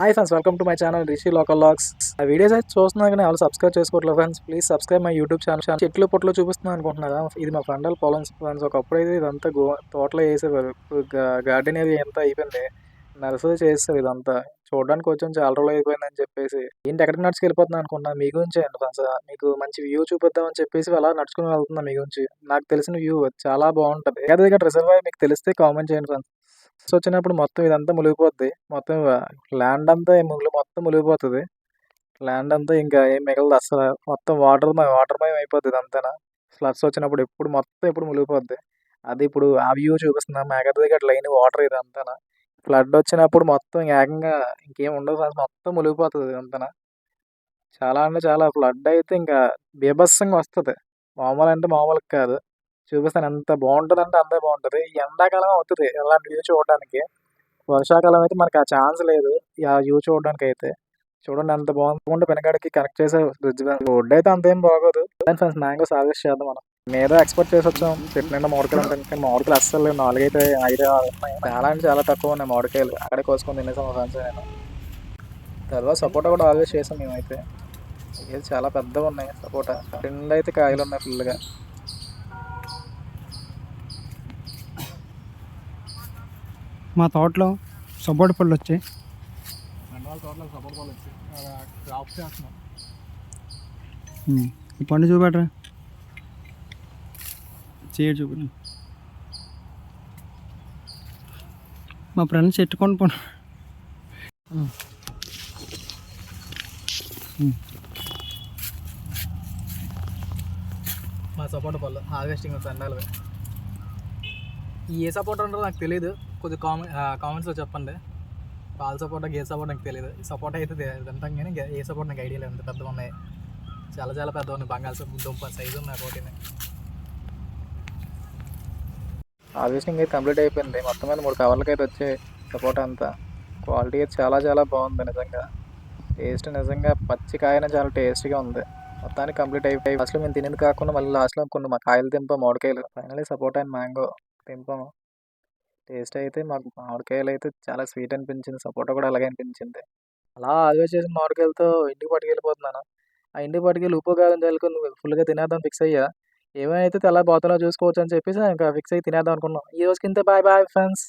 Hi friends, welcome to my channel Rishi local logs. ఆ videos అయితే చూస్తున్నాను కానీ వాళ్ళు సబ్స్క్రైబ్ చేసుకోవట్లేదు friends. Please subscribe my YouTube channel. చెట్లు పొట్లు చూపిస్తున్నాను అనుకుంటున్నారా? ఇది మా ఫ్రెండ్ పొలం ఫ్రెండ్స్. ఒకప్పుడు అయితే ఇదంతా తోటలో వేసేవారు. ఇప్పుడు గార్డెన్ ఏది ఎంత అయిపోయింది, నర్సరీ చేస్తారు. ఇదంతా చూడడానికి కొంచెం చాలా రోజులు అయిపోయిందని చెప్పేసి ఏంటి ఎక్కడికి నడుచుకు వెళ్ళిపోతున్నాను అనుకుంటున్నా. మీ గురించి అండి ఫ్రెండ్స్, మీకు మంచి వ్యూ చూపిద్దామని చెప్పేసి అలా నడుచుకుని వెళ్తున్నా. మీ గురించి నాకు తెలిసిన వ్యూ చాలా బాగుంటుంది. ఏదో ఇక్కడ రిజర్వాయర్ మీకు తెలిస్తే కామెంట్ చేయండి ఫ్రెండ్స్. వచ్చినప్పుడు మొత్తం ఇదంతా మునిగిపోద్ది. మొత్తం ల్యాండ్ అంతా మొత్తం మునిగిపోతది. ల్యాండ్ అంతా ఇంకా ఏం మిగలదు అస్సల. మొత్తం వాటర్‌మయం అయిపోద్ది ఇదంతాన. ఫ్లడ్స్ వచ్చినప్పుడు ఎప్పుడు మునిగిపోద్ది. అది ఇప్పుడు ఆ వ్యూ చూపిస్తున్నా. మేఘాద్రి లైన్ వాటర్ ఇదంతాన. ఫ్లడ్ వచ్చినప్పుడు మొత్తం ఏకంగా ఇంకేం ఉండదు ఫ్రెండ్స్. మొత్తం మునిగిపోతది ఇదంతాన. చాలా అంటే చాలా ఫ్లడ్ అయితే ఇంకా బీభత్సంగా వస్తది. మామూలు అంటే మామూలుగా కాదు. చూపిస్తాను ఎంత బావుంటదంటే అంతే బావుంటది. ఎండాకాలం అవుతది ఇలాంటి వ్యూ చూడడానికి. వర్షాకాలం అయితే మనకు ఆ ఛాన్స్ లేదు. ఆ వ్యూ చూడడానికైతే. చూడండి ఎంత బాగుంది. వెనకాడకి కనెక్ట్ చేసే బ్రిడ్జ్ రోడ్ అయితే అంతేం బాగోదు. ఫ్రెండ్స్ మ్యాంగోస్ హార్వెస్ట్ చేద్దాం మనం. మేమేదో ఎక్స్‌పెక్ట్ చేసొచ్చాం. చెట్టు నిండా మామిడికాయలు ఉంటాయి. కానీ మామిడికాయలు అస్సలు లేవు. 4 అయితే 5, 6 ఉన్నాయి. చాలా అంటే చాలా తక్కువ ఉన్నాయి మామిడికాయలు. అక్కడే కోసుకొని తినేసాం మా ఫ్రెండ్స్ నేను. తర్వాత సపోటా కూడా హార్వెస్ట్ చేసాం మేమైతే. ఇది చాలా పెద్దగున్నాయి సపోటా. నిండైతే కాయలున్నాయి ఫుల్‌గా. మా తోటలో సపోటా పళ్ళు వచ్చాయి. తోటలో సపోటా పళ్ళు వచ్చాయి. క్రాప్ చేస్తున్నాం. ఈ పండు చూపెట్రా, చేయడు చూపెట్టు. మా ఫ్రెండ్స్ చెట్టుకొని పోను. మా సపోటా పళ్ళు హార్వెస్టింగ్ సండాలి. ఏ సపోటా ఉంటారో నాకు తెలియదు. కొద్దిగా కామెంట్స్లో చెప్పండి. పాల సపోటా, గే సపోటా నాకు తెలియదు. ఈ సపోటా అయితే తింటాం కానీ ఏ సపోటా నాకు ఐడియా లేదు. పెద్దగా ఉన్నాయి, చాలా చాలా పెద్దగా ఉన్నాయి. బంగాళదుంప సైజు ఉన్నాయి రోటీని. హార్వెస్టింగ్ అయితే కంప్లీట్ అయిపోయింది. మొత్తం మీద 3 కవర్లకి అయితే వచ్చాయి సపోటా అంతా. క్వాలిటీ అయితే చాలా చాలా బాగుంది నిజంగా. టేస్ట్ నిజంగా పచ్చికాయనే చాలా టేస్ట్గా ఉంది. మొత్తానికి కంప్లీట్ అయిపోయి లాస్ట్లో మేము తినేది కాకుండా మళ్ళీ లాస్ట్లో కొన్ని మా కాయలు తెంపాం, మామిడికాయలు. ఫైనల్లీ సపోటా అండ్ మ్యాంగో తెంపాము. టేస్ట్ అయితే మాకు మామిడికాయలు అయితే చాలా స్వీట్ అనిపించింది. సపోటా కూడా అలాగే అనిపించింది. అలా హార్వెస్ట్ చేసిన మామిడికాయలతో ఇంటికి పట్టుకెళ్ళిపోతున్నాను. ఆ ఇంటికి పట్టుకెళ్ళి ఉప్పు కారం చల్లుకొని ఫుల్‌గా తినేద్దాం ఫిక్స్ అయ్యా. ఏమైతే తెల్లారి పోతలో చూసుకోవచ్చు అని చెప్పేసి ఇంకా ఫిక్స్ అయ్యి తినేద్దాం అనుకున్నాం. ఈ రోజుకి ఇంతే. Bye bye friends.